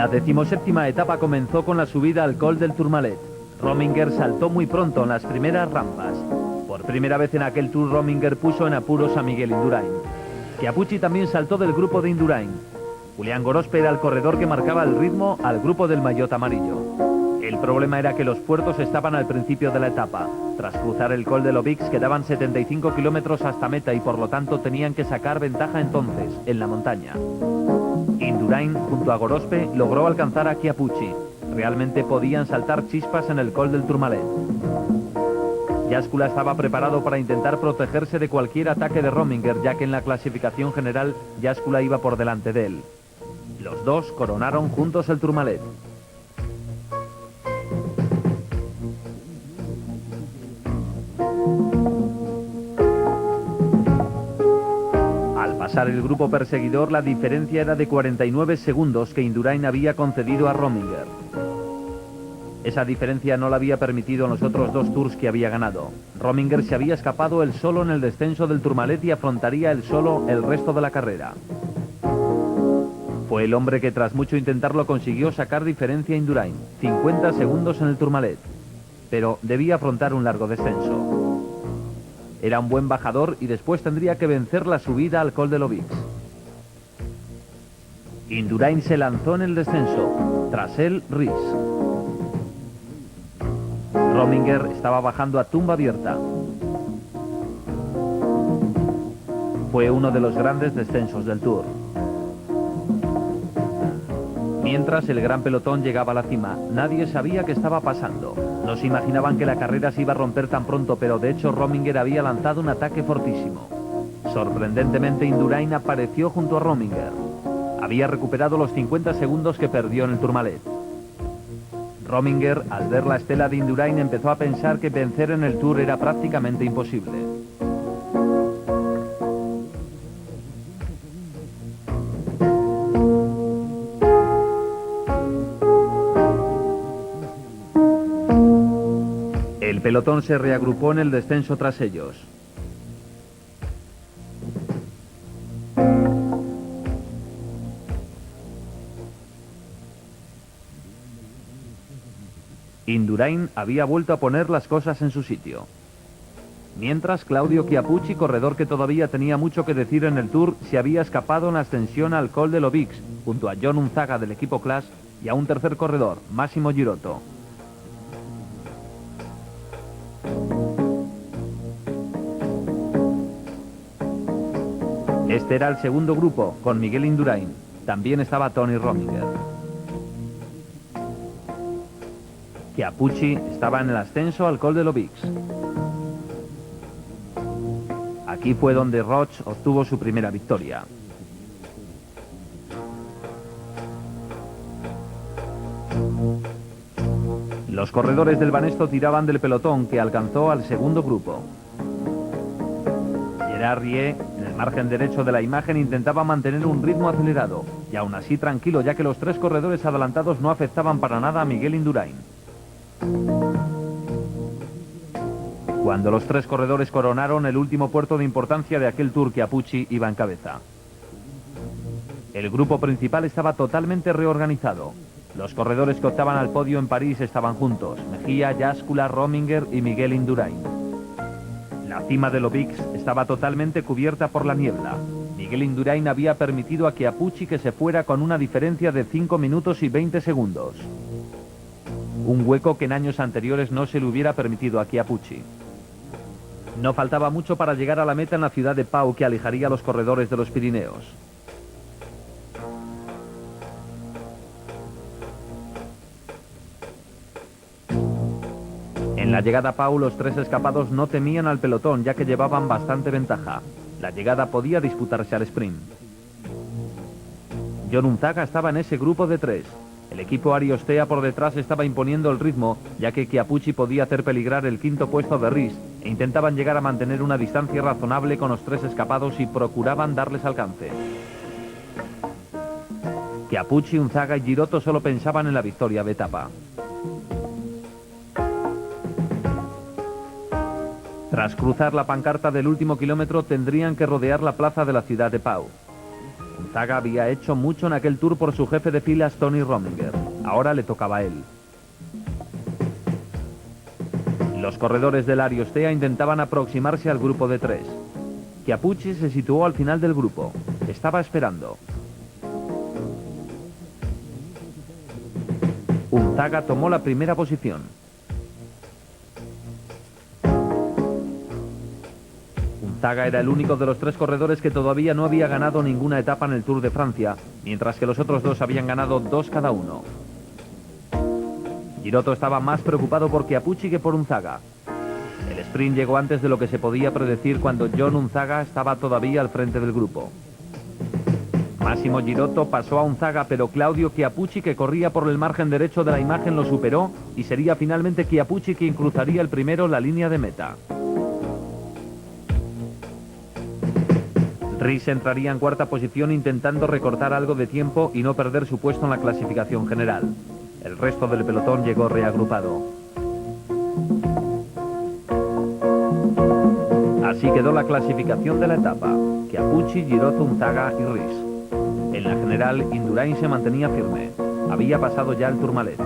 La 17ª etapa comenzó con la subida al Col del Tourmalet. Rominger saltó muy pronto en las primeras rampas. Por primera vez en aquel Tour, Rominger puso en apuros a Miguel Indurain. Chiappucci también saltó del grupo de Indurain. Julián Gorospe era el corredor que marcaba el ritmo al grupo del maillot amarillo. El problema era que los puertos estaban al principio de la etapa. Tras cruzar el Col de l'Aubix quedaban 75 kilómetros hasta meta y por lo tanto tenían que sacar ventaja entonces, en la montaña. Indurain, junto a Gorospe, logró alcanzar a Chiappucci. Realmente podían saltar chispas en el Col del Tourmalet. Jáskula estaba preparado para intentar protegerse de cualquier ataque de Rominger, ya que en la clasificación general Jáskula iba por delante de él. Los dos coronaron juntos el Tourmalet. Al pasar el grupo perseguidor, la diferencia era de 49 segundos que Indurain había concedido a Rominger. Esa diferencia no la había permitido en los otros dos tours que había ganado. Rominger se había escapado él solo en el descenso del Tourmalet y afrontaría él solo el resto de la carrera. Fue el hombre que tras mucho intentarlo consiguió sacar diferencia a Indurain, 50 segundos en el Tourmalet. Pero debía afrontar un largo descenso. Era un buen bajador y después tendría que vencer la subida al Col de l'Aubix. Indurain se lanzó en el descenso. Tras él, Ries. Rominger estaba bajando a tumba abierta. Fue uno de los grandes descensos del Tour. Mientras el gran pelotón llegaba a la cima, nadie sabía qué estaba pasando. No se imaginaban que la carrera se iba a romper tan pronto, pero de hecho Rominger había lanzado un ataque fortísimo. Sorprendentemente, Indurain apareció junto a Rominger. Había recuperado los 50 segundos que perdió en el Tourmalet. Rominger, al ver la estela de Indurain, empezó a pensar que vencer en el Tour era prácticamente imposible. El pelotón se reagrupó en el descenso tras ellos. Indurain había vuelto a poner las cosas en su sitio. Mientras, Claudio Chiappucci, corredor que todavía tenía mucho que decir en el Tour, se había escapado en la ascensión al Col de l'Aubix, junto a John Unzaga del equipo Class y a un tercer corredor, Massimo Girotto. Este era el segundo grupo, con Miguel Indurain. También estaba Tony Rominger. Chiappucci estaba en el ascenso al Col de l'Aubix. Aquí fue donde Roig obtuvo su primera victoria. Los corredores del Banesto tiraban del pelotón, que alcanzó al segundo grupo. Gerard Rie, en el margen derecho de la imagen, intentaba mantener un ritmo acelerado, y aún así tranquilo, ya que los tres corredores adelantados no afectaban para nada a Miguel Indurain. Cuando los tres corredores coronaron el último puerto de importancia de aquel Tour, Chiappucci iba en cabeza. El grupo principal estaba totalmente reorganizado. Los corredores que optaban al podio en París estaban juntos: Mejía, Jáskula, Rominger y Miguel Indurain. La cima de l'Aubix estaba totalmente cubierta por la niebla. Miguel Indurain había permitido a Chiappucci que se fuera con una diferencia de 5 minutos y 20 segundos. Un hueco que en años anteriores no se le hubiera permitido a Chiappucci. No faltaba mucho para llegar a la meta en la ciudad de Pau, que alejaría a los corredores de los Pirineos. En la llegada a Pau, los tres escapados no temían al pelotón, ya que llevaban bastante ventaja. La llegada podía disputarse al sprint. John Unzaga estaba en ese grupo de tres. El equipo Ariostea por detrás estaba imponiendo el ritmo, ya que Chiappucci podía hacer peligrar el quinto puesto de Ries, e intentaban llegar a mantener una distancia razonable con los tres escapados y procuraban darles alcance. Chiappucci, Unzaga y Girotto solo pensaban en la victoria de etapa. Tras cruzar la pancarta del último kilómetro, tendrían que rodear la plaza de la ciudad de Pau. Unzaga había hecho mucho en aquel Tour por su jefe de filas Tony Rominger. Ahora le tocaba a él. Los corredores del Ariostea intentaban aproximarse al grupo de 3. Chiappucci se situó al final del grupo. Estaba esperando. Unzaga tomó la primera posición. Unzaga era el único de los 3 corredores que todavía no había ganado ninguna etapa en el Tour de Francia, mientras que los otros 2 habían ganado 2 cada uno. Girotto estaba más preocupado por Chiappucci que por Unzaga. El sprint llegó antes de lo que se podía predecir cuando John Unzaga estaba todavía al frente del grupo. Massimo Girotto pasó a Unzaga, pero Claudio Chiappucci, que corría por el margen derecho de la imagen, lo superó y sería finalmente Chiappucci quien cruzaría el primero la línea de meta. Riis entraría en cuarta posición intentando recortar algo de tiempo y no perder su puesto en la clasificación general. El resto del pelotón llegó reagrupado. Así quedó la clasificación de la etapa: Chiappucci, Girotto, Unzaga y Riis. En la general, Indurain se mantenía firme. Había pasado ya el Tourmalet.